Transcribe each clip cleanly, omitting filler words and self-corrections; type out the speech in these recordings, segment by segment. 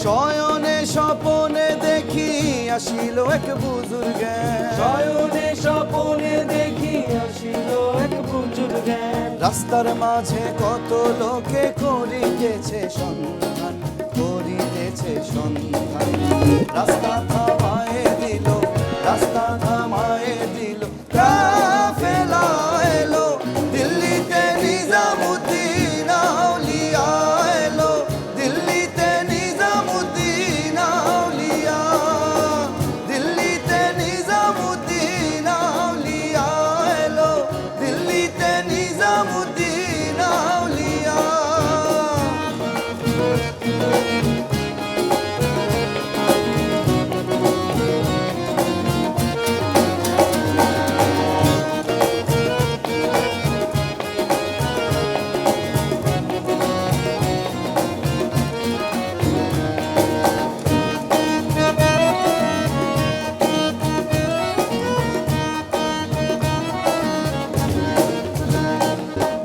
শয়নে স্বপনে দেখি আসিল এক বুজুর্গ, শয়নে স্বপনে দেখি আসিল এক বুজুর্গ। রাস্তার মাঝে কত লোকে করিতেছে সন্ধান, করিতেছে সন্ধান। রাস্তা থামায়ে দিল, রাস্তা থামায়ে দিল, কাফেলা এলো দিল্লিতে নিজামুদ্দিন আউলিয়া এলো, দিল্লিতে নিজামুদ্দিন আউলিয়া, দিল্লিতে নিজামুদ্দিন আউলিয়া এলো, দিল্লিতে নিজামুদ্দিন আউলিয়া।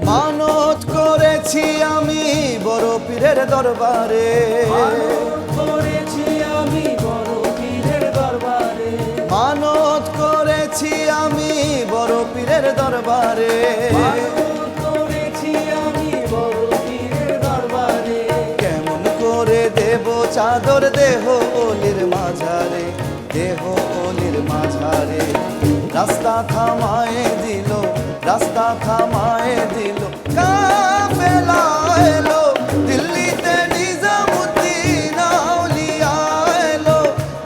মানত করেছি আমি বড় পীরের দরবারে, মানত করেছি আমি বড় পীরের দরবারে, মানত করেছি আমি বড় পীরের দরবারে। মানত করেছি আমি বড় পীরের দরবারে। কেমন করে দেব চাদর দেহ অলির মাঝারে, দেহ অলির মাঝারে। রাস্তা থামায়ে দিল, রাস্তা থামায়ে দিল, কাফেলা এলো দিল্লিতে নিজামুদ্দিন আউলিয়া এলো,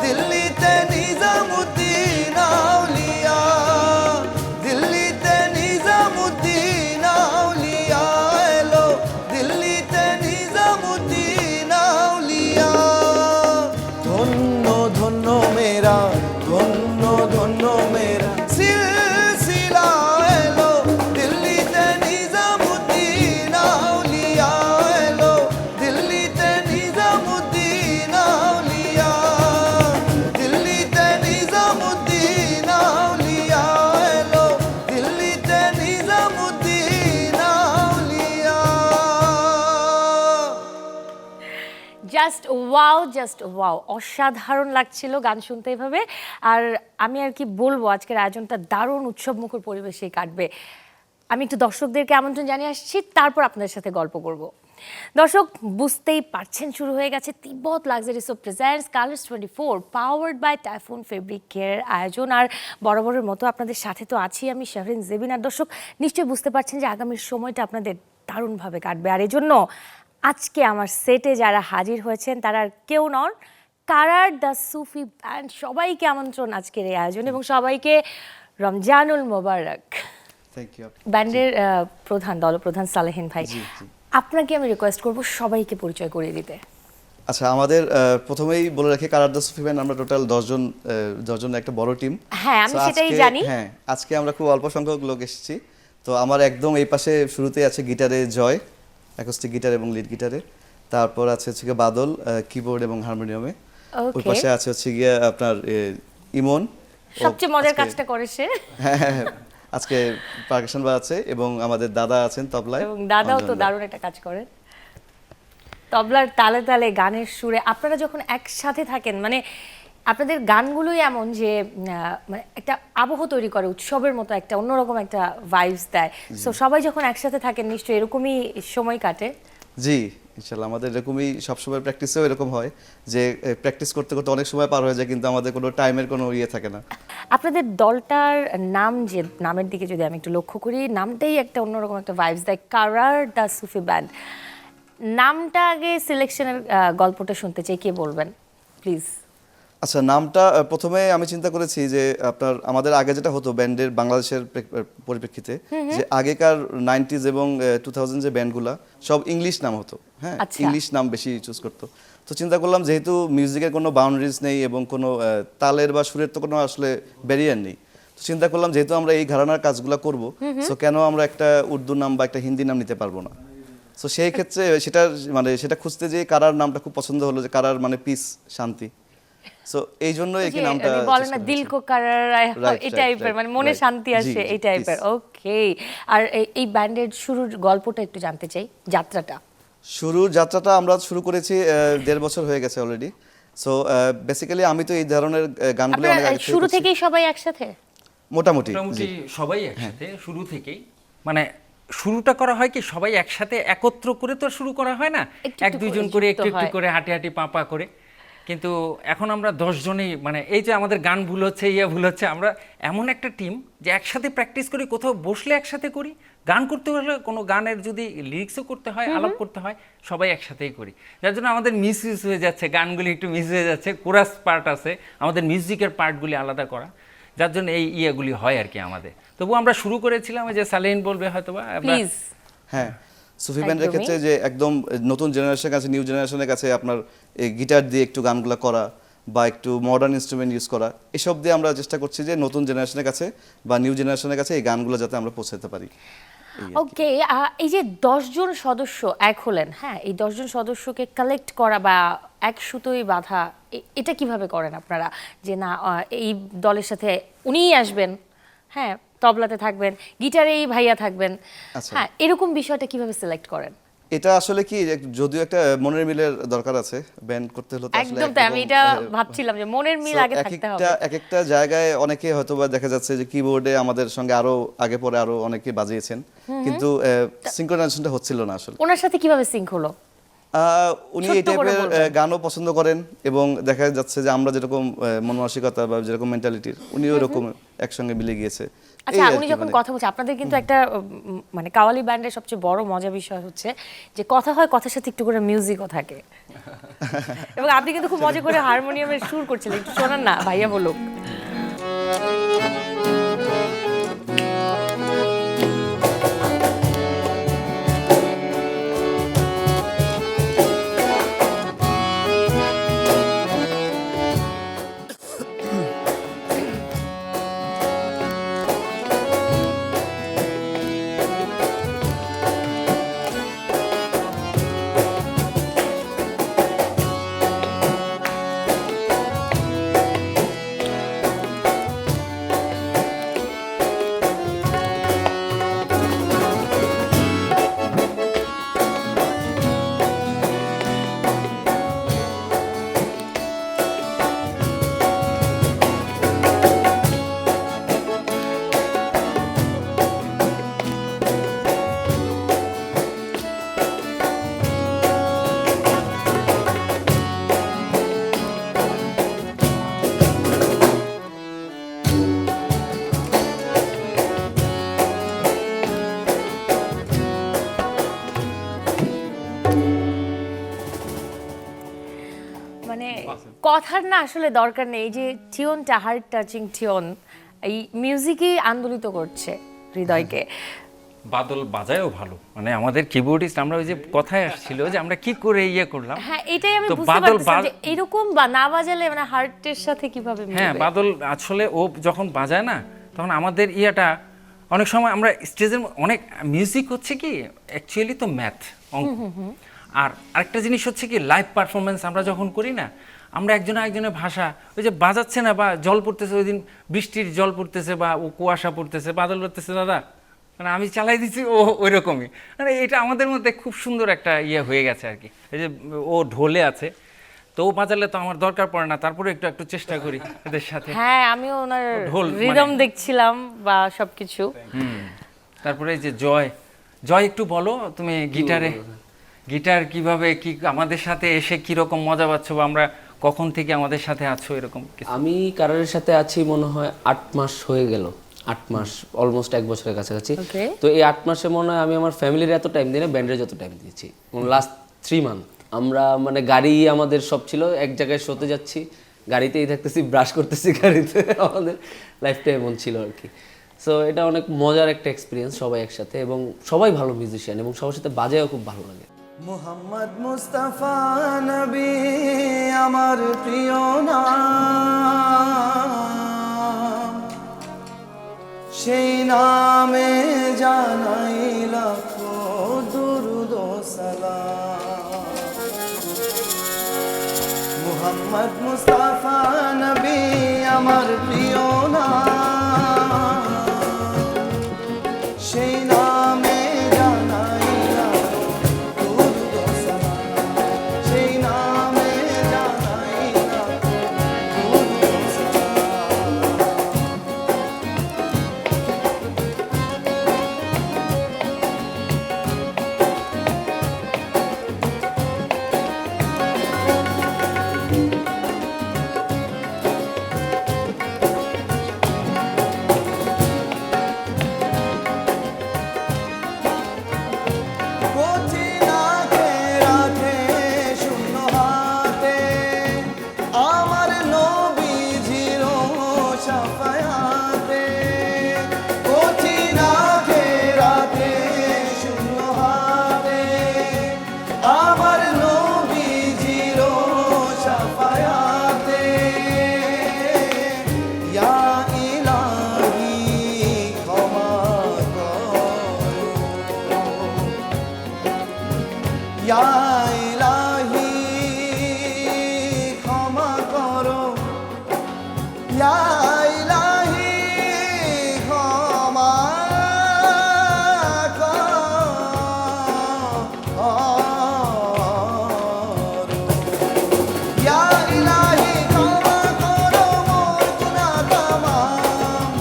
দিল্লিতে নিজামুদ্দিন আউলিয়া, দিল্লিতে নিজামুদ্দিন আউলিয়া এলো, দিল্লিতে নিজামুদ্দিন আউলিয়া। ধন্য ধন্য মেরা, ধন্য ধন্য মেরা সিলসিলা এলো, দিল্লিতে নিজামুদ্দিন আউলিয়া এলো, দিল্লিতে নিজামুদ্দিন আউলিয়া, দিল্লিতে নিজামুদ্দিন আউলিয়া এলো, দিল্লিতে নিজামুদ্দিন আউলিয়া। জাস্ট ওয়াও, অসাধারণ লাগছিল গান শুনতে এভাবে। আর আমি আর কি বলবো, আজকের আয়োজনটা দারুণ উৎসবমুখর পরিবেশেই কাটবে। আমি একটু দর্শকদেরকে আমন্ত্রণ জানিয়ে আসছি, তারপর আপনাদের সাথে গল্প করব। দর্শক বুঝতেই পারছেন, শুরু হয়ে গেছে Tibet luxury soap presents Colors 24 powered by Typhoon fabric care আয়োজন। আর বরাবরের মতো আপনাদের সাথে তো আছি আমি শাহরিন জেবিন। আর দর্শক নিশ্চয়ই বুঝতে পারছেন যে আগামীর সময়টা আপনাদের দারুণভাবে কাটবে। আর এজন্য আজকে আমার সেটে যারা হাজির হয়েছেন তারা আর কেউ নন, কারার দ্য সুফি ব্যান্ড। সবাইকে আমন্ত্রণ আজকের এই আয়োজন এবং সবাইকে রমজানুল মোবারক। Thank you. ব্যান্ডের প্রধান দলপ্রধান সালেহিন ভাই, আপনাকে আমি রিকোয়েস্ট করব সবাইকে পরিচয় করিয়ে দিতে। আচ্ছা, আমাদের প্রথমেই বলে রাখি কারার দ্য সুফি ব্যান্ড আমরা টোটাল 10 জন একটা বড় টিম। হ্যাঁ, আমি সেটাই জানি। হ্যাঁ, আজকে আমরা খুব অল্প সংখ্যক লোক এসেছি। তো আমার একদম এই পাশে শুরুতেই আছে গিটারে জয়, অ্যাকোস্টিক গিটার এবং লিড গিটারে। তারপর আছে হচ্ছে গিয়ে বাদল কিবোর্ড এবং হারমোনিয়ামে। ওই পাশে আছে হচ্ছে গিয়ে আপনার ইমন, সবচেয়ে মজার কাজটা করে সে। হ্যাঁ, আজকে পারকাশন বাজাচ্ছে এবং আমাদের দাদা আছেন তবলায়, এবং দাদাও তো দারুণ একটা কাজ করেন তবলার তালে তালে গানের সুরে। আপনারা যখন একসাথে থাকেন মানে আপনাদের গানগুলোই এমন যে মানে একটা আবহ তৈরি করে, উৎসবের মতো একটা অন্যরকম একটা ভাইবস দেয়। সো সবাই যখন একসাথে থাকেন নিশ্চয়ই এরকমই সময় কাটে। জি ইনশাল্লাহ, আমাদের এরকমই সবসময় প্র্যাকটিসেও এরকম হয় যে প্র্যাকটিস করতে করতে অনেক সময় পার হয়ে যায় কিন্তু আমাদের কোনো টাইমের কোনো ইয়ে থাকে না। আপনাদের দলটার নাম, যে নামের দিকে যদি আমি একটু লক্ষ্য করি, নামটাই একটা অন্যরকম একটা ভাইবস দেয়, কারার দ্য সুফি ব্যান্ড। নামটা আগে সিলেকশনের গল্পটা শুনতে চাই, কে বলবেন প্লিজ? আচ্ছা, নামটা প্রথমে আমি চিন্তা করেছি যে আপনার আমাদের আগে যেটা হতো ব্যান্ডের বাংলাদেশের পরিপ্রেক্ষিতে, যে আগেকার 90s এবং 2000 যে ব্যান্ডগুলা সব ইংলিশ নাম হতো। হ্যাঁ, ইংলিশ নাম বেশি চুজ করতো। তো চিন্তা করলাম যেহেতু মিউজিকের কোনো বাউন্ডারিজ নেই এবং কোনো তালের বা সুরের তো কোনো আসলে ব্যারিয়ার নেই, তো চিন্তা করলাম যেহেতু আমরা এই ঘরানার কাজগুলো করব, সো কেন আমরা একটা উর্দু নাম বা একটা হিন্দি নাম নিতে পারবো না। সো সেই ক্ষেত্রে সেটা খুঁজতে যেয়ে কারার নামটা খুব পছন্দ হলো, যে কারার মানে পিস, শান্তি। সো এই জন্য এই নামটা বলে না দিল কো কারার, এই টাইপের, মানে মনে শান্তি আসে এই টাইপের। ওকে, আর এই ব্যান্ডের শুরুর গল্পটা একটু জানতে চাই, যাত্রাটা। শুরুর যাত্রাটা আমরা শুরু করেছি 1.5 বছর হয়ে গেছে অলরেডি। সো বেসিক্যালি আমি তো এই ধরনের গানগুলো অনেক আপনারা আগে থেকে শুরু করছি। থেকেই সবাই একসাথে? মোটামুটি মোটামুটি জি। সবাই একসাথে শুরু থেকেই, মানে শুরুটা করা হয় কি সবাই একসাথে একত্র করে তো শুরু করা হয় না, একটু এক একটু দুইজন করে করে যুক্ত একটু একটু হয়। করে হাঁটি হাঁটি পা করে। কিন্তু এখন আমরা 10 জনেই, মানে এই যে আমাদের গান ভুল হচ্ছে, ভুল হচ্ছে, আমরা এমন একটা টিম যে একসাথে প্র্যাকটিস করি, কোথাও বসলে একসাথে করি, গান করতে হলে কোনো গানের যদি লিরিক্সও করতে হয়, আলাপ করতে হয়, সবাই একসাথেই করি। যার জন্য আমাদের মিস ইউজ হয়ে যাচ্ছে, গানগুলি একটু মিস হয়ে যাচ্ছে, কোরাস পার্ট আছে, আমাদের মিউজিকের পার্টগুলি আলাদা করা, যার জন্য এই ইয়েগুলি হয় আর কি আমাদের। তবু আমরা শুরু করেছিলাম, ওই যে সালেহিন বলবে হয়তোবা প্লিজ। হ্যাঁ, সুফি ব্যান্ডের একদমই। ক্ষেত্রে যে একদম নতুন জেনারেশনের কাছে, নিউ জেনারেশনের কাছে আপনার এই গিটার দিয়ে একটু গানগুলো করা বা একটু মডার্ন ইনস্ট্রুমেন্ট ইউজ করা, এসব দিয়ে আমরা চেষ্টা করছি যে নতুন জেনারেশনের কাছে বা নিউ জেনারেশনের কাছে এই গানগুলো যাতে আমরা পৌঁছাতে পারি। ওকে, এই যে 10 জন সদস্য এক হলেন, হ্যাঁ, এই 10 জন সদস্যকে কালেক্ট করা বা এক সুতোয় বাঁধা, এটা কিভাবে করেন আপনারা? যে না, এই দলের সাথে উনিই আসবেন, হ্যাঁ, তবলাতে থাকবেন, গিটারে এই ভাইয়া থাকবেন, আচ্ছা। হ্যাঁ, এরকম বিষয়টা কিভাবে সিলেক্ট করেন? এটা আসলে কি, যদিও একটা মনের মিলের দরকার আছে ব্যান্ড করতে হলে, তো আসলে একদম তাই, আমি একরকম, এটা ভাবছিলাম যে মনের মিল So, আগে থাকতে হবে। এক একটা জায়গায় অনেকে হয়তোবা দেখা যাচ্ছে যে কিবোর্ডে আমাদের সঙ্গে আরো আগে পরে আরো অনেকে বাজিয়েছেন, কিন্তু সিনক্রোনাইজেশনটা হচ্ছিল না আসলে। ওনার সাথে কিভাবে সিঙ্ক হলো? উনি ছোট্ট এই করে টাইপের বলবেন। গানও পছন্দ করেন এবং দেখা যাচ্ছে যে আমরা যেরকম মন মানসিকতা বা যেরকম মেন্টালিটির, উনিও এরকম একসঙ্গে মিলে গিয়েছে। আচ্ছা, এই আর উনি কি, যখন মানে কথা বলছে, আপনাদের কিন্তু একটা মানে কাওয়ালি ব্যান্ডের সবচেয়ে বড় মজা বিষয় হচ্ছে যে কথা হয়, কথার সাথে একটু করে মিউজিকও থাকে। এবং আপনি কিন্তু খুব মজা করে হারমোনিয়ামের সুর করছিলেন, একটু শোনান না, ভাইয়া বলুক। মানে কথার না আসলে দরকার নেই, এই যে টিউনটা, হার্ট টাচিং টিউন, এই মিউজিকই আন্দোলিত করছে হৃদয়কে। বাদল বাজায়ও ভালো, মানে আমাদের কিবোর্ডিস্ট, আমরা ওই যে কথায় আসছিল যে আমরা কি করে করলাম। হ্যাঁ, এটাই আমি তো বুঝতে বাদল পারতেছি যে এরকম বা না বাজালে মানে হার্টের সাথে কিভাবে হ্যাঁ, মিলবে। বাদল আসলে ও যখন বাজায় না, তখন আমাদের অনেক সময় আমরা স্টেজের অনেক মিউজিক হচ্ছে কি অ্যাকচুয়ালি তো ম্যাথ, অঙ্ক। আর আরেকটা জিনিস হচ্ছে কি লাইভ পারফরমেন্স আমরা যখন করি না, আমরা একজনের ভাষা, ওই যে বাজাচ্ছে না বা জল পড়তেছে, ওই দিন বৃষ্টির জল পড়তেছে বা ও কুয়াশা পড়তেছে, বাদল পড়তেছে, দাদা মানে আমি চালাই দিচ্ছি, ও ওই রকমই, মানে এটা আমাদের মধ্যে খুব সুন্দর একটা হয়ে গেছে আর কি। এই যে ও ঢোলে আছে, তো ও বাজালে তো আমার দরকার পড়ে না, তারপরে একটু একটু চেষ্টা করি এদের সাথে। হ্যাঁ, আমিও ওনার ঢোল মানে- রিদম দেখছিলাম বা সবকিছু। তারপরে এই যে জয় একটু বলো তুমি, গিটার কিভাবে কি আমাদের সাথে এসে কি রকম মজা পাচ্ছ, বা আমরা কখন থেকে আমাদের সাথে আছো, এরকম কিছু? আমি কারারের সাথে আছি মনে হয় 8 মাস হয়ে গেল, 8 মাস, অলমোস্ট 1 বছরের কাছাকাছি। Okay. তো এই 8 মাসে মনে হয় আমি আমার ফ্যামিলির এত টাইম দিই না, ব্যান্ডের যত টাইম দিয়েছি। লাস্ট 3 মান্থ আমরা মানে গাড়ি আমাদের সব ছিল, এক জায়গায় শোতে যাচ্ছি, গাড়িতেই থাকতেছি, ব্রাশ করতেছি গাড়িতে, আমাদের লাইফটা এমন ছিল আর কি। সো এটা অনেক মজার একটা এক্সপিরিয়েন্স, সবাই একসাথে, এবং সবাই ভালো মিউজিশিয়ান এবং সবার সাথে বাজায়ও খুব ভালো লাগে। মুহাম্মদ মুস্তাফা নবী আমার প্রিয় নাম, সেই নামে জানাই লাখো দুরুদ ও সালাম। মুহাম্মদ মুস্তাফা নবী আমার প্রিয় নাম, সেই নামে জানাই লাখো দুরুদ ও ইলাহি ক্ষমা করো, ইয়া ইলাহি ক্ষমা করো, ইয়া ইলাহি ক্ষমা করো মোর গুনাহ তামাম,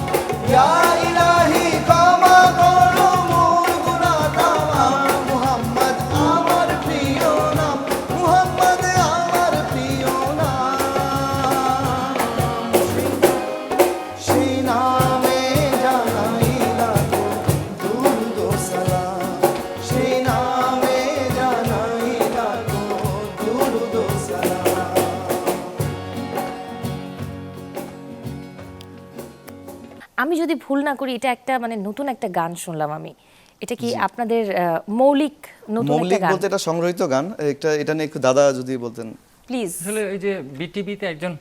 ইয়া ইলাহি ক্ষমা করো মোর গুনাহ তামাম। মুহাম্মদ আমার প্রিয় নাম, মুহাম্মদ আমার প্রিয় নাম, সেই নামে জানাই লাখো দুরূদ ও সালাম, সেই নামে জানাই লাখো দুরূদ ও সালাম। আমি যদি ভুল না করি এটা একটা মানে নতুন একটা গান শুনলাম আমি, এটা কি আপনাদের মৌলিক নতুন একটা মৌলিক গান? বলতে এটা সংগ্রহীত গান, এটা নিয়ে একটু দাদা যদি বলতেন। প্লিজ। আসলে ওই যে বিটিভিতে একজন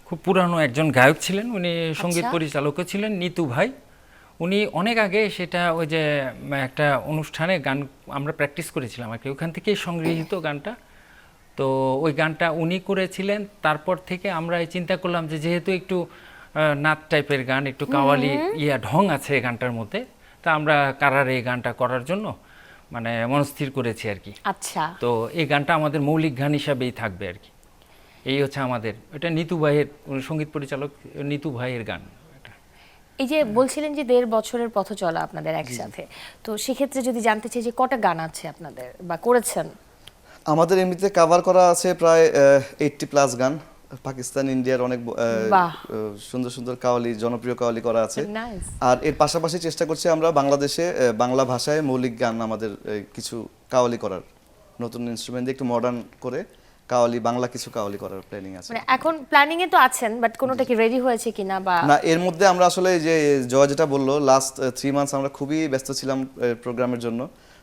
খুব পুরানো একজন গায়ক ছিলেন, উনি সঙ্গীত পরিচালকও ছিলেন, নিতু ভাই। উনি অনেক আগে সেটা ওই যে একটা অনুষ্ঠানে গান আমরা প্র্যাকটিস করেছিলাম আর কি, ওখান থেকেই সংগৃহীত গানটা। তো ওই গানটা উনি করেছিলেন। তারপর থেকে আমরা এই চিন্তা করলাম যে যেহেতু একটু নাচ টাইপের গান, একটু কাওয়ালি ঢং আছে এই গানটার মধ্যে, তা আমরা কারারে এই গানটা করার জন্য মানে মনস্থির করেছি আর কি। আচ্ছা, তো এই গানটা আমাদের মৌলিক গান হিসাবেই থাকবে আর কি। এই হচ্ছে আমাদের, এটা নিতু ভাইয়ের, সঙ্গীত পরিচালক নিতু ভাইয়ের গান এটা। এই যে বলছিলেন যে 1.5 বছরের পথ চলা আপনাদের একসাথে, তো সেক্ষেত্রে যদি জানতে চাই যে কটা গান আছে আপনাদের বা করেছেন? আমাদের এমনিতে কাভার করা আছে প্রায় 80+ গান, পাকিস্তান ইন্ডিয়ার অনেক বাহ। সুন্দর সুন্দর কাওয়ালি, জনপ্রিয় কাওয়ালি করা আছে। Nice. আর এর পাশাপাশি চেষ্টা করছি আমরা বাংলাদেশে বাংলা ভাষায় মৌলিক গান আমাদের কিছু কাওয়ালি করার, নতুন ইনস্ট্রুমেন্ট দিয়ে একটু মডার্ন করে কাওয়ালি, বাংলা কিছু কাওয়ালি করার প্ল্যানিং আছে। মানে এখন প্ল্যানিং এ তো আছেন, বাট কোনোটা কি রেডি হয়েছে কিনা বা? না, এর মধ্যে আমরা আসলে যে জয় যেটা বললো, লাস্ট 3 মান্থস আমরা খুবই ব্যস্ত ছিলাম প্রোগ্রামের জন্য,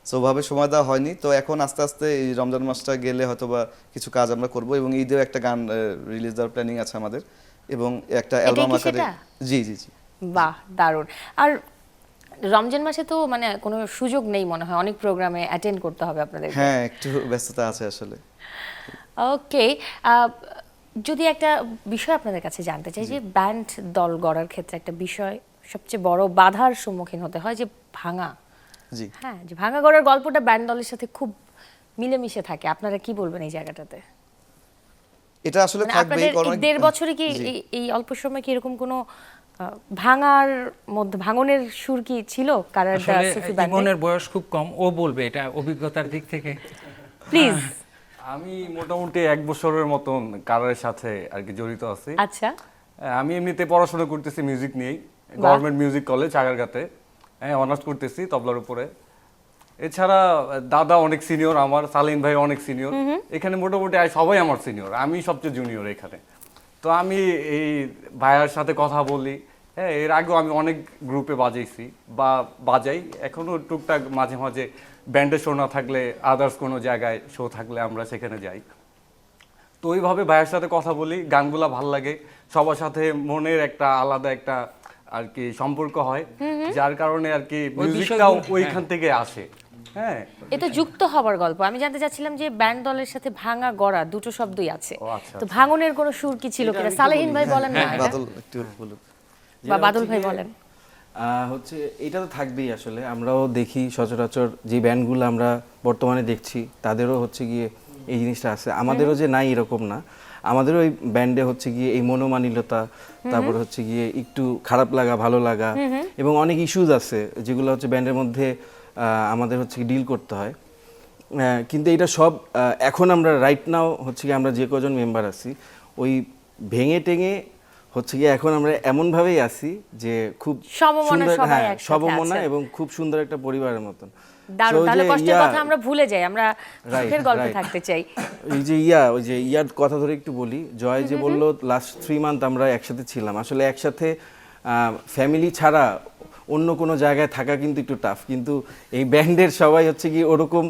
সো ওভাবে সময় দেওয়া হয়নি। তো এখন আস্তে আস্তে এই রমজান মাসটা গেলে হয়তো বা কিছু কাজ আমরা করব, এবং ঈদেও একটা গান রিলিজ দেওয়ার প্ল্যানিং আছে আমাদের, এবং একটা অ্যালবাম কি আকারে। সেটা? জি জি জি। বাহ, দারুণ। আর রমজান মাসে তো মানে কোনো সুযোগ নেই মনে হয়, অনেক প্রোগ্রামে অ্যাটেন্ড করতে হবে আপনাদের। হ্যাঁ, একটু ব্যস্ততা আছে আসলে। ওকে, যদি একটা বিষয় আপনাদের কাছে জানতে চাই, যে ব্যান্ড দল গড়ার ক্ষেত্রে একটা বিষয় সবচেয়ে বড় বাধার সম্মুখীন হতে হয় যে ভাঙা। জি। হ্যাঁ, যে ভাঙা গড়ার গল্পটা ব্যান্ড দলের সাথে খুব মিলেমিশে থাকে, আপনারা কি বলবেন এই জায়গাটাতে? এটা আসলে মানে থাকবেই, আপনাদের কারণ এই 1.5 বছরে কি এই অল্প সময় কি এরকম কোনো ভাঙার মধ্যে ভাঙনের সুর কি ছিল কারার আসলে সুফি ব্যান্ডে? ইমনের বয়স খুব কম, ও বলবে এটা অভিজ্ঞতার দিক থেকে। প্লিজ। আমি মোটামুটি 1 বছরের মতন কারারের সাথে আর কি জড়িত আছি। আচ্ছা, আমি এমনিতে পড়াশোনা করতেছি মিউজিক নিয়েই, গভর্নমেন্ট মিউজিক কলেজ আগারগাতে, হ্যাঁ অনার্স করতেছি তবলার উপরে। এছাড়া দাদা অনেক সিনিয়র আমার, সালিন ভাই অনেক সিনিয়র, এখানে মোটামুটি সবাই আমার সিনিয়র, আমি সবচেয়ে জুনিয়র এখানে। তো আমি এই ভাইয়ার সাথে কথা বলি, হ্যাঁ এর আগেও আমি অনেক গ্রুপে বাজাইছি বা বাজাই এখনো টুকটাক, মাঝে মাঝে ব্যান্ডের শো না থাকলে আদার্স কোনো জায়গায় শো থাকলে আমরা সেখানে যাই। তো ওইভাবে ভাইয়ের সাথে কথা বলি, গানগুলা ভাল লাগে, সবার সাথে মনের একটা আলাদা একটা আর কি সম্পর্ক হয়, যার কারণে আর কি মিউজিকটাও ওইখান থেকে আসে। হ্যাঁ, এটা যুক্ত হবার গল্প। আমি জানতে চাচ্ছিলাম যে ব্যান্ড দলের সাথে ভাঙা গড়া দুটো শব্দই আছে, ও আচ্ছা, তো ভাঙনের কোনো সুর কি ছিল কিনা? সালেহিন ভাই বলেন না, এটা? বাদল একটু বলুন। বা বাদল ভাই বলেন। হচ্ছে এটা তো থাকবেই, আসলে আমরাও দেখি সচরাচর যে ব্যান্ডগুলো আমরা বর্তমানে দেখছি তাদেরও হচ্ছে গিয়ে এই জিনিসটা আছে, আমাদেরও যে নাই এরকম না, আমাদেরও ওই ব্যান্ডে হচ্ছে গিয়ে এই মনোমালিন্যতা, তারপর হচ্ছে গিয়ে একটু খারাপ লাগা, ভালো লাগা, এবং অনেক ইস্যুজ আছে যেগুলো হচ্ছে ব্যান্ডের মধ্যে আমাদের হচ্ছে ডিল করতে হয়। কিন্তু এটা সব এখন আমরা রাইট নাও হচ্ছে গিয়ে আমরা যে কজন মেম্বার আছি ওই ভেঙে টেঙে হচ্ছে গিয়ে এখন আমরা এমনভাবেই আছি যে খুব সমমনা সুন্দর, সবাই হ্যাঁ একসাথে সমমনা আছেন। এবং খুব সুন্দর একটা পরিবারের মতন। দারুণ, So, তাহলে যে কষ্টের ইয়া- কথা আমরা ভুলে যাই, আমরা Right, সুখের গল্পে right. থাকতে চাই। ওই যে ওই যে ইয়ার কথা ধরে একটু বলি, জয় যে বললো লাস্ট 3 মান্থ আমরা একসাথে ছিলাম, আসলে একসাথে ফ্যামিলি ছাড়া অন্য কোনো জায়গায় থাকা কিন্তু একটু টাফ, কিন্তু এই ব্যান্ডের সবাই হচ্ছে কি ওরকম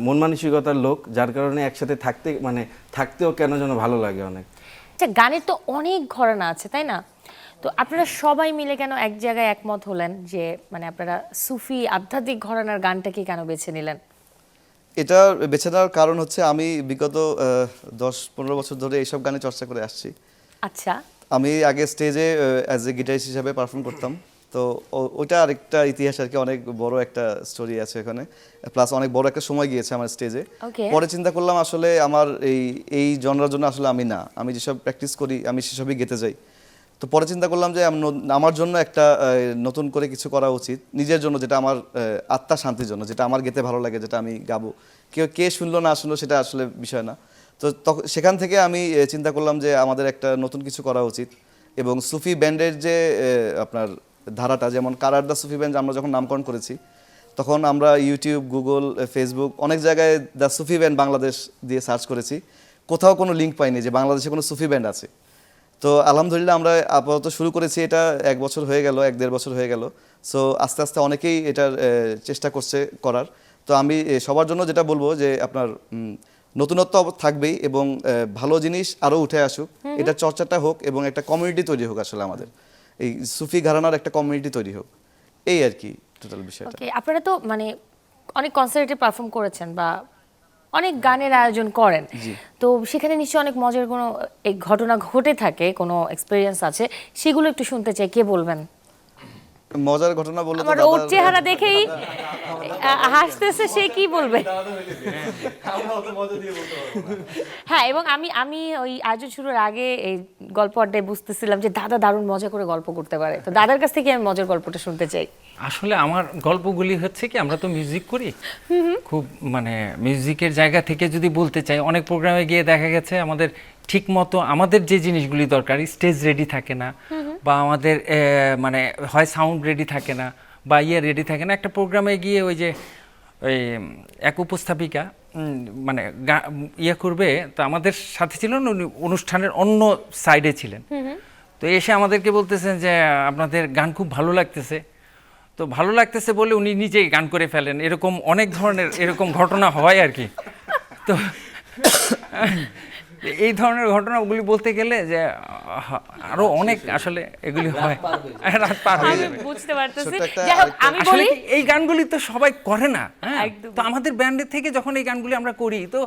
মন মানসিকতার লোক, যার কারণে একসাথে থাকতে মানে থাকতেও কেন যেন ভালো লাগে অনেক। আচ্ছা, গানের তো অনেক ঘরানা আছে তাই না? তো আপনারা সবাই মিলে কেন এক জায়গায় একমত হলেন যে মানে আপনারা সুফি আধ্যাত্মিক ঘরানার গানটাকে কেন বেছে নিলেন? এটা বেছে নেওয়ার কারণ হচ্ছে আমি বিগত 10-15 বছর ধরে এইসব গানে চর্চা করে আসছি। আচ্ছা, আমি আগে স্টেজে অ্যাজ এ গিটারিস্ট হিসাবে পারফর্ম করতাম, তো ওইটা আরেকটা ইতিহাস আর কি, অনেক বড় একটা স্টোরি আছে এখানে, প্লাস অনেক বড় একটা সময় গিয়েছে আমার স্টেজে। Okay. পরে চিন্তা করলাম আসলে আমার এই জনরার জন্য আসলে আমি না, আমি যেসব প্র্যাকটিস করি আমি সেসবই গেতে যাই। তো পরে চিন্তা করলাম যে আমার জন্য একটা নতুন করে কিছু করা উচিত নিজের জন্য, যেটা আমার আত্মা শান্তির জন্য, যেটা আমার গেতে ভালো লাগে, যেটা আমি গাবো। কে শুনলো না শুনলো সেটা আসলে বিষয় না। তো তখন সেখান থেকে আমি চিন্তা করলাম যে আমাদের একটা নতুন কিছু করা উচিত, এবং সুফি ব্যান্ডের যে আপনার ধারাটা, যেমন কারার দ্য সুফি ব্যান্ড আমরা যখন নামকরণ করেছি, তখন আমরা ইউটিউব, গুগল, ফেসবুক অনেক জায়গায় দ্য সুফি ব্যান্ড বাংলাদেশ দিয়ে সার্চ করেছি, কোথাও কোনো লিঙ্ক পাইনি যে বাংলাদেশে কোনো সুফি ব্যান্ড আছে। তো আলহামদুলিল্লাহ আমরা আপাতত শুরু করেছি, এটা 1 বছর হয়ে গেল, 1-1.5 বছর হয়ে গেল। সো আস্তে আস্তে অনেকেই এটার চেষ্টা করছে করার। তো আমি সবার জন্য যেটা বলবো যে আপনার নতুনত্ব থাকবেই, এবং ভালো জিনিস আরও উঠে আসুক, এটা চর্চাটা হোক, এবং একটা কমিউনিটি তৈরি হোক, আসলে আমাদের এই সুফি ঘরানার একটা কমিউনিটি তৈরি হোক, এই আর কি টোটাল বিষয়টা। ওকে, আপনারা তো মানে অনেক কনসার্টে পারফর্ম করেছেন বা অনেক গানের আয়োজন করেন, তো সেখানে নিশ্চয়ই অনেক মজার কোনো এই ঘটনা ঘটে থাকে, কোনো এক্সপেরিয়েন্স আছে, সেগুলো একটু শুনতে চাই। কে বলবেন? মজার ঘটনা বললে তো আমার ওর চেহারা দেখেই হাসতেছে, সে কি বলবে? হ্যাঁ, এবং আমি ওই আয়োজন শুরুর আগে এই গল্প আড্ডায় বুঝতেছিলাম যে দাদা দারুণ মজা করে গল্প করতে পারে, তো দাদার কাছ থেকে আমি মজার গল্পটা শুনতে চাই। আসলে আমার গল্পগুলি হচ্ছে কি, আমরা তো মিউজিক করি, খুব মানে মিউজিকের জায়গা থেকে যদি বলতে চাই, অনেক প্রোগ্রামে গিয়ে দেখা গেছে আমাদের ঠিক মতো আমাদের যে জিনিসগুলি দরকার, স্টেজ রেডি থাকে না, বা আমাদের মানে হয় সাউন্ড রেডি থাকে না, বা রেডি থাকে না। একটা প্রোগ্রামে গিয়ে ওই যে ওই এক উপস্থাপিকা মানে করবে, তো আমাদের সাথে ছিলেন, উনি অনুষ্ঠানের অন্য সাইডে ছিলেন। তো এসে আমাদেরকে বলতেছেন যে আপনাদের গান খুব ভালো লাগতেছে। তো ভালো লাগতেছে বলে উনি নিজেই গান করে ফেলেন, এরকম অনেক ধরনের এরকম ঘটনা হয় আর কি। তো এই ধরনের ঘটনাগুলি বলতে গেলে যে আরো অনেক আসলে এগুলি হয়, রাত পার হয়ে আমি যাবে। বুঝতে পারতেছি। ছোট্ট একটা যাই হোক, আমি আসলে বলি কি, এই গানগুলি তো সবাই করে না, হ্যাঁ? একদম। তো আমাদের ব্যান্ডের থেকে যখন এই গানগুলি আমরা করি, তো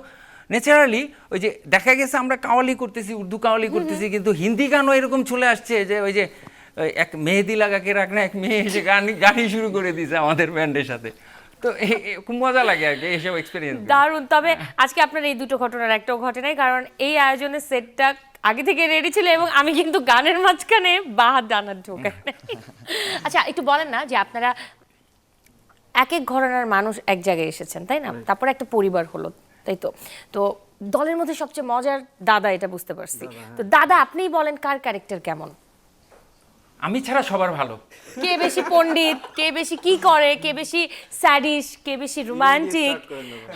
ন্যাচারালি ওই যে দেখা গেছে আমরা কাওয়ালি করতেছি, উর্দু কাওয়ালি করতেছি, কিন্তু হিন্দি গানও এরকম চলে আসছে যে ওই যে এক মেহেদি লাগাকে রাখনা, এক মেয়ে এসে গানই শুরু করে দিয়েছে আমাদের ব্যান্ডের সাথে। তো খুব মজা লাগে আর কি এইসব এক্সপিরিয়েন্স। দারুণ। তবে আজকে আপনার এই দুটো ঘটনার একটাও ঘটে নাই, কারণ এই আয়োজনের সেটটা আগে থেকে রেডি ছিল, এবং আমি কিন্তু গানের মাঝখানে বাহার ডানার ঢোকাই নাই। আচ্ছা, একটু বলেন না যে আপনারা এক এক ঘরানার মানুষ এক জায়গায় এসেছেন, তাই না? তারপরে একটা পরিবার হলো, তাই তো? তো দলের মধ্যে সবচেয়ে মজার দাদা, এটা বুঝতে পারছি। তো দাদা, আপনিই বলেন কার ক্যারেক্টার কেমন? আমি ছাড়া সবার ভালো। কে বেশি পণ্ডিত, কে বেশি কি করে, কে বেশি স্যাডিশ, কে বেশি রোমান্টিক?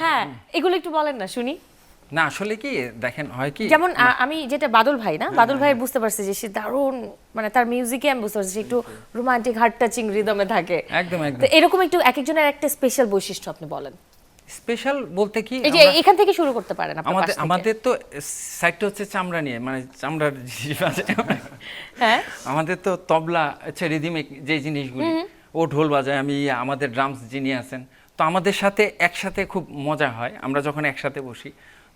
হ্যাঁ, এগুলো একটু বলেন না শুনি। না আসলে কি দেখেন, হয় কি, যেমন আমি যেটা বাদল ভাই না, বাদল ভাই বুঝতে পারছি যে সে দারুণ, মানে তার মিউজিকে আমি বুঝতে পারছি সে একটু রোমান্টিক, হার্ট টাচিং রিদমে থাকে। একদম একদম। তো এরকম একটু এক একজনের একটা স্পেশাল বৈশিষ্ট্য আপনি বলেন। স্পেশাল বলতে কি, এই যে এখান থেকে শুরু করতে পারেন আপনার পাশ থেকে। আমাদের তো সাইডটা হচ্ছে চামড়া নিয়ে, মানে চামড়ার জিনিস আছে। হ্যাঁ, আমাদের তো তবলা হচ্ছে রিদিমিক যে জিনিসগুলি, ও ঢোল বাজায়, আমি আমাদের ড্রামস যিনি আছেন, তো আমাদের সাথে একসাথে খুব মজা হয়। আমরা যখন একসাথে বসি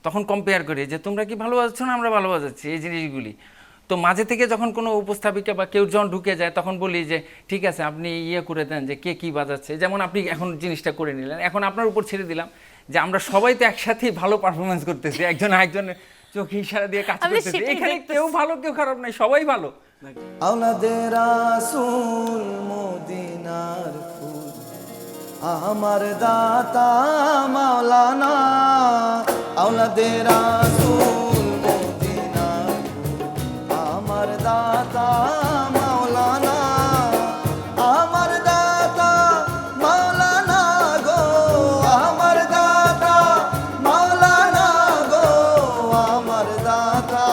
তখন কম্পেয়ার করি যে তোমরা কি ভালো বাজাচ্ছ না, আমরা ভালো বাজাচ্ছি, এই জিনিসগুলি। তো মাঝে থেকে যখন কোনো উপস্থাপিকা বা কেউ যখন ঢুকে যায়, তখন বলি যে ঠিক আছে আপনি করে দেন যে কে কি বাজাচ্ছে। যেমন আপনি এখন জিনিসটা করে নিলেন, এখন আপনার উপর ছেড়ে দিলাম যে আমরা সবাই তো একসাথেই ভালো পারফরমেন্স করতেছি, একজন আরেকজনের চোখে ইশারা দিয়ে কাজ আমি করতেছি। সেটাই এখানে দেখতেছি। কেউ ভালো কেউ খারাপ নাই, সবাই ভালো। আওলাদে রাসূল মদিনার ফুল, আমার দাতা মাওলানা। আওলাদে রাসূল মদিনার ফুল, আমার দাতা মাওলানা। আমার দাতা মাওলানা গো, আমার দাতা মাওলানা গো, আমার দাতা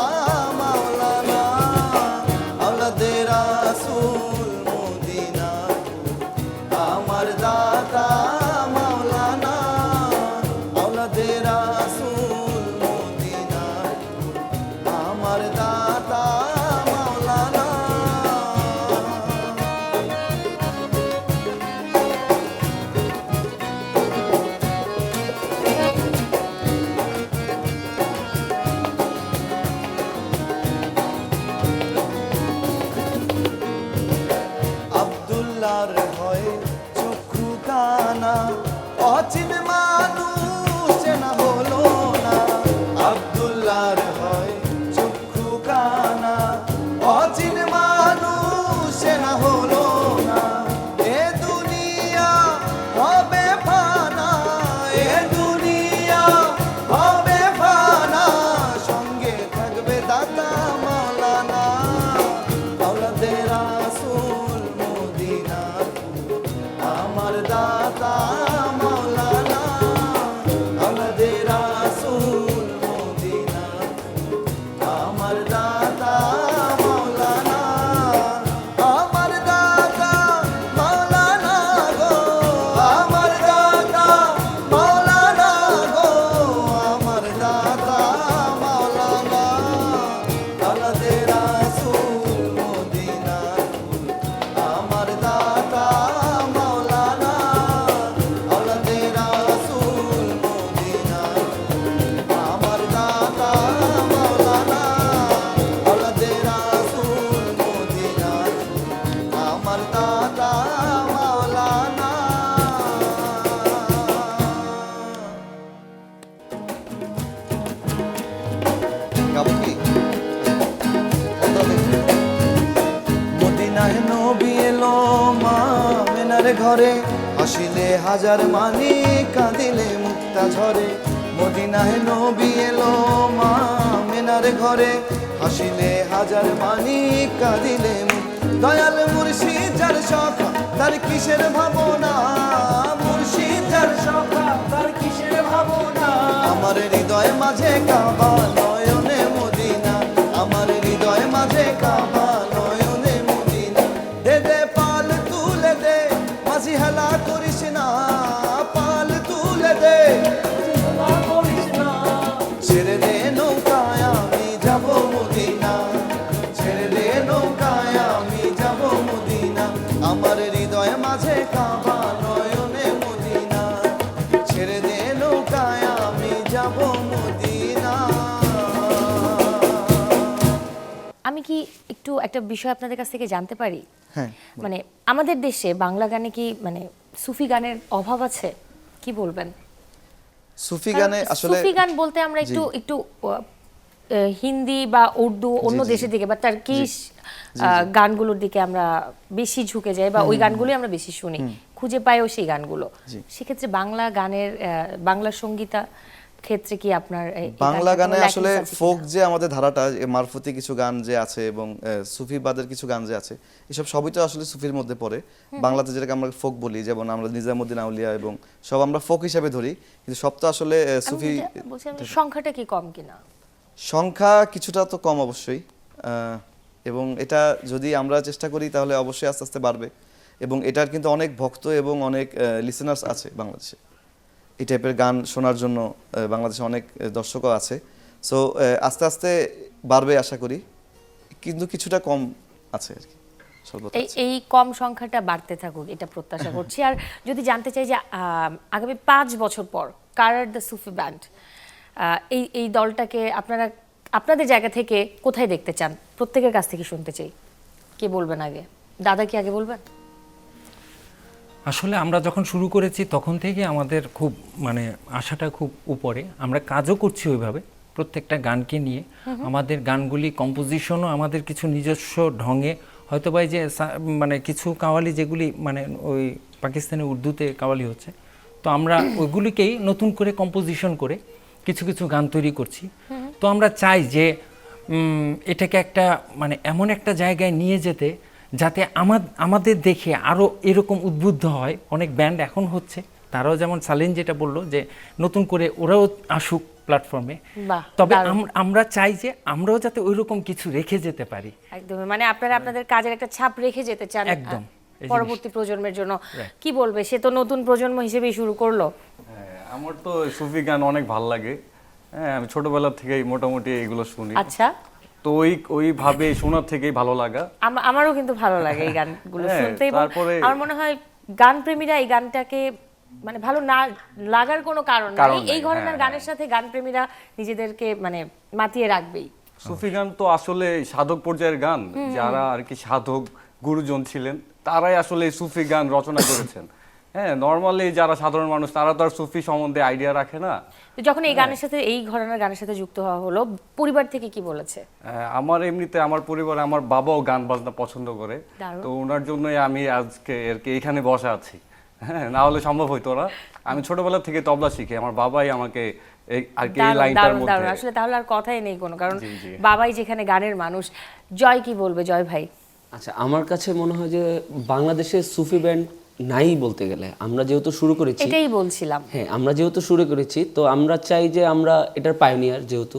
মাওলানা। আওলাদে রাসূল মদিনার ফুল, আমার দাতা মাওলানা। আওলাদে রাসূল মদিনার রাসূল মদিনার ফুল, আমার দাতা মাওলানা, আমার দাতা মাওলানা গো, আমার দাতা মাওলানা গো, আমার দাতা মাওলানা, আওলাদে রাসূল মদিনার ফুল, আমার দাতা মাওলানা, আওলাদে রাসূল মদিনার ফুল, আমার দাতা মাওলানা, আওলাদে রাসূল মদিনার ফুল, আমার দাতা মাওলানা। গাবো কি? মদিনায় নবী এলো মা মেনার ঘরে, হাসিলে হাজার মানি কাঁদিলে মুক্তা ঝরে। মদিনায় নবী এলো মা মেনার ঘরে, হাসিলে হাজার মানি কাঁদিলে দয়াল মুর্শিদ যার সখা তার কিসের ভাবনা, মুর্শিদ যার সখা তার কিসের ভাবনা। আমার হৃদয় মাঝে কাবা নয়নে মদিনা, আমার হৃদয় মাঝে কাবা নয়নে মদিনা। দে দে পাল তুলে দে মাঝি হেলা করিস না, পাল তুলে দে মাঝি হেলা করিস না। ছেড়ে দে নৌকায় আমি যাব মদিনা, ছেড়ে দে নৌকায় আমি যাব মদিনা। আমার হৃদয় মাঝে কাবা নয়নে মদিনা, ছেড়ে দে নৌকায় আমি যাব মদিনা। আমি কি একটু একটা বিষয় আপনাদের কাছ থেকে জানতে পারি? হ্যাঁ। মানে আমাদের দেশে বাংলা গানে কি মানে সুফি গানের অভাব আছে, কি বলবেন? সুফি কারণ গানে আসলে সুফি গান বলতে আমরা একটু একটু হিন্দি বা উর্দু অন্য দেশের দিকে বা টার্কিশ গানগুলোর দিকে আমরা বেশি ঝুঁকে যাই বা ওই গানগুলোই আমরা বেশি শুনি, খুঁজে পাইও সেই গানগুলো। সেক্ষেত্রে বাংলা গানের বাংলা সঙ্গীতা ক্ষেত্রে কি আপনার এই বাংলা গানটা গানে কোনো আসলে lacking আছে ফোক কিনা? যে আমাদের ধারাটা মারফতি কিছু গান যে আছে এবং সুফিবাদের কিছু গান যে আছে, এসব সবই তো আসলে সুফির মধ্যে পড়ে। বাংলাতে যেটাকে আমরা ফোক বলি, যেমন আমরা নিজামুদ্দিন আউলিয়া এবং সব আমরা ফোক হিসাবে ধরি, কিন্তু সব তো আসলে আমি সুফি যেটা বলছিলাম যে সংখ্যাটা কি কম কিনা? সংখ্যা কিছুটা তো কম অবশ্যই, এবং এটা যদি আমরা চেষ্টা করি তাহলে অবশ্যই আস্তে আস্তে বাড়বে। এবং এটার কিন্তু অনেক ভক্ত এবং অনেক লিসেনার্স আছে বাংলাদেশে, এই টাইপের গান শোনার জন্য বাংলাদেশে অনেক দর্শকও আছে। সো আস্তে আস্তে বাড়বে আশা করি, কিন্তু কিছুটা কম আছে আর কি, সর্বত্র এই আছে। এই কম সংখ্যাটা বাড়তে থাকুক এটা প্রত্যাশা করছি। আর যদি জানতে চাই যে আগামী 5 বছর পর কারার দ্য সুফি ব্যান্ড, এই এই দলটাকে আপনারা আপনাদের জায়গা থেকে কোথায় দেখতে চান? প্রত্যেকের কাছ থেকে শুনতে চাই, কে বলবেন আগে? দাদা কি আগে বলবেন? আসলে আমরা যখন শুরু করেছি তখন থেকে আমাদের খুব মানে আশাটা খুব উপরে, আমরা কাজও করছি ওইভাবে প্রত্যেকটা গানকে নিয়ে। আমাদের গানগুলি কম্পোজিশনও আমাদের কিছু নিজস্ব ঢঙে, হয়তো বা এই যে মানে কিছু কাওয়ালি যেগুলি মানে ওই পাকিস্তানি উর্দুতে কাওয়ালি হচ্ছে, তো আমরা ওইগুলিকেই নতুন করে কম্পোজিশন করে কিছু কিছু গান তৈরি করছি। তো আমরা চাই যে এটাকে একটা মানে এমন একটা জায়গায় নিয়ে যেতে যাতে আমাদের দেখে আরও এরকম উদ্বুদ্ধ হয়। অনেক ব্যান্ড এখন হচ্ছে, তারাও যেমন সালিন যেটা বললো যে নতুন করে ওরাও আসুক প্ল্যাটফর্মে, বাহ, তবে দারুণ। আমরা চাই যে আমরাও যাতে ওইরকম কিছু রেখে যেতে পারি। একদমই, মানে আপনারা আপনাদের কাজের একটা ছাপ রেখে যেতে চান একদম, এই পরবর্তী প্রজন্মের জন্য। কি বলবে, সে তো নতুন প্রজন্ম হিসেবেই শুরু করলো। হ্যাঁ, আমার তো সুফি গান অনেক ভালো লাগে। হ্যাঁ, আমি ছোটবেলা থেকেই মোটামুটি এগুলো শুনি। আচ্ছা, তো ওইভাবে শোনার থেকেই ভালো লাগা। আমারও কিন্তু ভালো লাগে এই গানগুলো হ্যাঁ, শুনতে। এবং তারপরে- আমার মনে হয় গান প্রেমীরা এই গানটাকে মানে ভালো না লাগার কোনো কারণ কারণ নেই। এই নাই, ধরনের হ্যাঁ, গানের সাথে গান প্রেমীরা নিজেদেরকে মানে মাতিয়ে রাখবেই। সুফি গান তো আসলে সাধক পর্যায়ের গান, যারা আর কি সাধক গুরুজন ছিলেন তারাই আসলে এই সুফি গান রচনা করেছেন। হ্যাঁ, নর্মালি যারা সাধারণ মানুষ তারা তো আর সুফি সম্বন্ধে আইডিয়া রাখে না। তো যখন এই গানের সাথে এই ঘরানার গানের সাথে যুক্ত হওয়া হলো, পরিবার থেকে কি বলেছে? আমার এমনিতে আমার পরিবারে আমার বাবাও গান বাজনা পছন্দ করে, দারুণ। তো ওনার জন্যই আমি আজকে আর কি এখানে বসা আছি। হ্যাঁ, না হলে সম্ভব হইতো না। আমি ছোটবেলা থেকে তবলা শিখি, আমার বাবাই আমাকে আর কি এই দারুণ, লাইনটার দারুণ, দারুণ। মধ্যে। আসলে তাহলে আর কথাই নেই কোনো, কারণ জি, জি। বাবাই যেখানে গানের মানুষ। জয় কি বলবে, জয় ভাই? আচ্ছা, আমার কাছে মনে হয় যে বাংলাদেশের সুফি ব্যান্ড নাই বলতে গেলে। আমরা যেহেতু শুরু করেছি, এটাই বলছিলাম। হ্যাঁ আমরা যেহেতু শুরু করেছি, তো আমরা চাই যে আমরা এটার পায়োনিয়ার যেহেতু,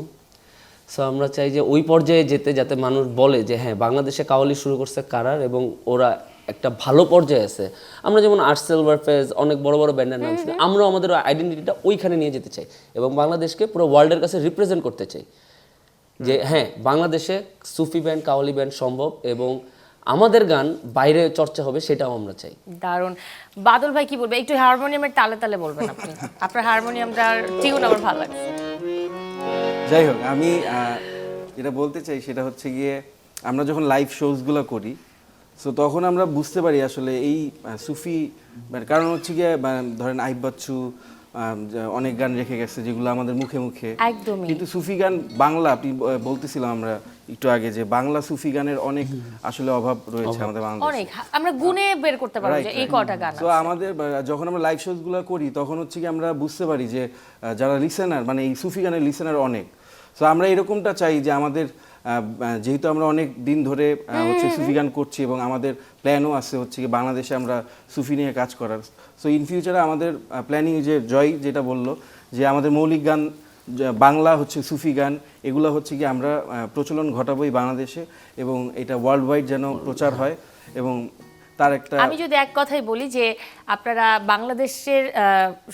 সো আমরা চাই যে ওই পর্যায়ে যেতে, যাতে মানুষ বলে যে হ্যাঁ বাংলাদেশে কাওয়ালি শুরু করছে কারার এবং ওরা একটা ভালো পর্যায়ে আছে। আমরা যেমন আর্টসেল ওয়ারফেজ অনেক বড় বড় ব্যান্ডের নাম শুনি, আমরা আমাদের আইডেন্টিটিটা ওইখানে নিয়ে যেতে চাই এবং বাংলাদেশকে পুরো ওয়ার্ল্ডের কাছে রিপ্রেজেন্ট করতে চাই যে হ্যাঁ বাংলাদেশে সুফি ব্যান্ড কাওয়ালি ব্যান্ড সম্ভব এবং আমাদের গান বাইরে চর্চা হবে, সেটাও আমরা চাই। দারুণ। বাদল ভাই কি বলবে? একটু হারমোনিয়ামের তালে তালে বলবেন আপনি। আপনার হারমোনিয়ামটার টিউন আমার ভালো লাগছে। যাই হোক, আমি যেটা বলতে চাই সেটা হচ্ছে গিয়ে আমরা যখন লাইভ শোজগুলো করি, সো তখন আমরা বুঝতে পারি আসলে এই সুফি কারণ হচ্ছে গিয়ে ধরেন আইব বাচ্চু অনেক গান রেখে গেছে যেগুলো আমাদের মুখে মুখে, একদমই। কিন্তু সুফি গান বাংলা আপনি বলতেছিলাম আমরা একটু আগে যে বাংলা সুফি গানের অনেক আসলে অভাব রয়েছে আমাদের বাংলাদেশে। অনেক আমরা গুনে বের করতে পারবো যে এই কটা গান তো আমাদের যখন আমরা লাইভ শোজগুলো করি তখন হচ্ছে কি আমরা বুঝতে পারি যে যারা লিসেনার মানে এই সুফি গানের লিসেনার অনেক, সো আমরা এরকমটা চাই যে আমাদের যেহেতু আমরা অনেক দিন ধরে হচ্ছে সুফি গান করছি এবং আমাদের প্ল্যানও আছে হচ্ছে কি বাংলাদেশে আমরা সুফি নিয়ে কাজ করার, সো ইন ফিউচারে আমাদের প্ল্যানিং যে জয় যেটা বললো যে আমাদের মৌলিক গান বাংলা হচ্ছে সুফি গান এগুলো হচ্ছে কি আমরা প্রচলন ঘটাবোই বাংলাদেশে এবং এটা ওয়ার্ল্ড ওয়াইড যেন প্রচার হয় এবং তার একটা। আমি যদি এক কথাই বলি যে আপনারা বাংলাদেশের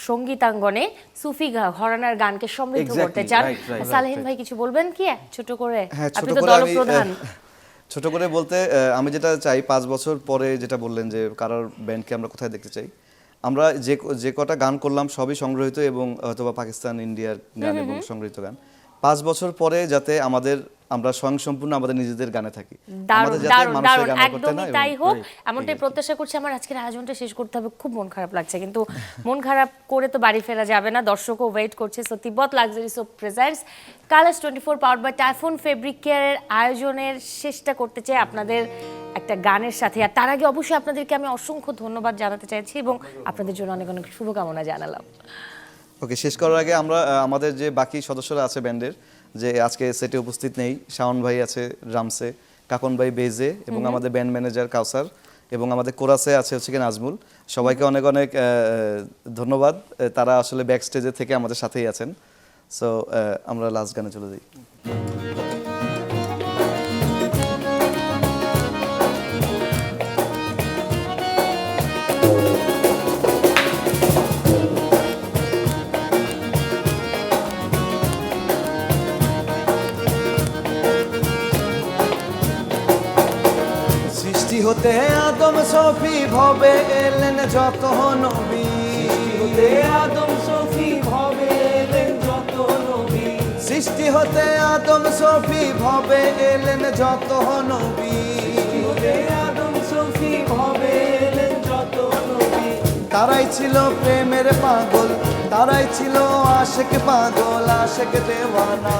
সঙ্গীতাঙ্গনে সুফি ঘরানার গানকে সমৃদ্ধ করতে চান। সালেহিন ভাই কিছু বলবেন কি ছোট করে? হ্যাঁ, ছোট আপনি তো করে আমি দলপ্রধান। ছোট করে বলতে আমি যেটা চাই 5 বছর পরে যেটা বললেন যে কারার ব্যান্ডকে আমরা কোথায় দেখতে চাই, আমরা যে কটা গান করলাম সবই সংগ্রহিত এবং অথবা পাকিস্তান ইন্ডিয়ার গান এবং সংগ্রহিত গান। 5 বছর পরে যাতে আমরা স্বয়ংসম্পূর্ণ আমাদের নিজেদের গানে থাকি, দারুণ যাতে দারুণ মানুষের দারুণ, গান করতে না একদমই এবং তাই হোক এমনটাই প্রত্যাশা করছি। আমার আজকের আয়োজনটা শেষ করতে হবে, খুব মন খারাপ লাগছে, কিন্তু মন খারাপ করে তো বাড়ি ফেরা যাবে না, দর্শকও ওয়েট করছে। So Tibet luxury soap presents Colors 24 powered by Typhoon fabric কেয়ারের আয়োজনের শেষটা করতে চাই আপনাদের একটা গানের সাথে। আর তার আগে অবশ্যই আপনাদেরকে আমি অসংখ্য ধন্যবাদ জানাতে চাইছি এবং আপনাদের জন্য অনেক অনেক শুভকামনা জানালাম। ওকে, শেষ করার আগে আমরা আমাদের যে বাকি সদস্যরা আছে ব্যান্ডের, যে আজকে সেটে উপস্থিত নেই, শাওন ভাই আছে ড্রামসে, কাকন ভাই বেজে এবং আমাদের ব্যান্ড ম্যানেজার কাউসার এবং আমাদের কোরাসে আছে হচ্ছে কি নাজমুল, সবাইকে অনেক অনেক ধন্যবাদ। তারা আসলে ব্যাক স্টেজে থেকে আমাদের সাথেই আছেন। সো আমরা লাস্ট গানে চলে যাই। সৃষ্টি হতে আদম সফি ভবে এলেন যত নবী, আদম সফি ভবে এলেন যত নবী, সৃষ্টি হতে আদম সফি ভবে এলেন যত নবী, আদম সফি ভবে এলেন যত নবী। তারাই ছিল প্রেমের পাগল, তারাই ছিল আশেক পাগল, আশেক দেওয়ানা,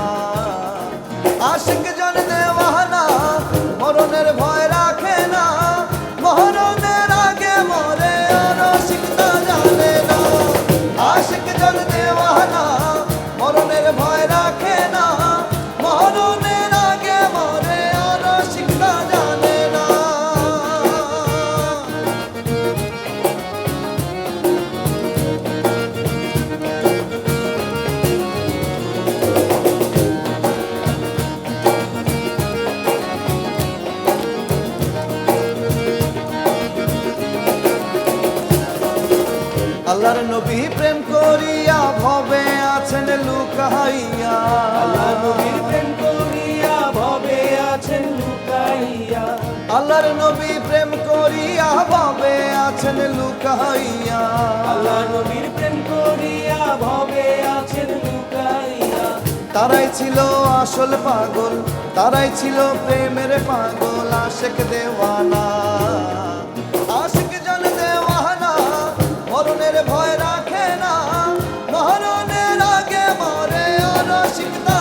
আশেক জন দেওয়ানা, মরণের ভয় রাখে না, মরণের আগে মরে আর শিখতা জানে না, আশেক জন দেওয়ানা, মরণের ভয় রাখে না, মরণের আগে মরে আর শিখতা জানে না। আল্লাহর নবী প্রেম করিয়া ভবে আছেন লুকাইয়া, আল্লাহর নবীর প্রেম করিয়া ভবে আছেন লুকাইয়া, আল্লাহর নবী প্রেম করিয়া ভবে আছেন লুকাইয়া, আল্লাহর নবীর প্রেম করিয়া ভবে আছেন লুকাইয়া। তারাই ছিল আসল পাগল, তারাই ছিল প্রেমের পাগল, আশেক দেওয়ানা, আশেক জন দেওয়ানা, মরণের ভয় রাখে না, মরণের আগে মরে আর শিখতা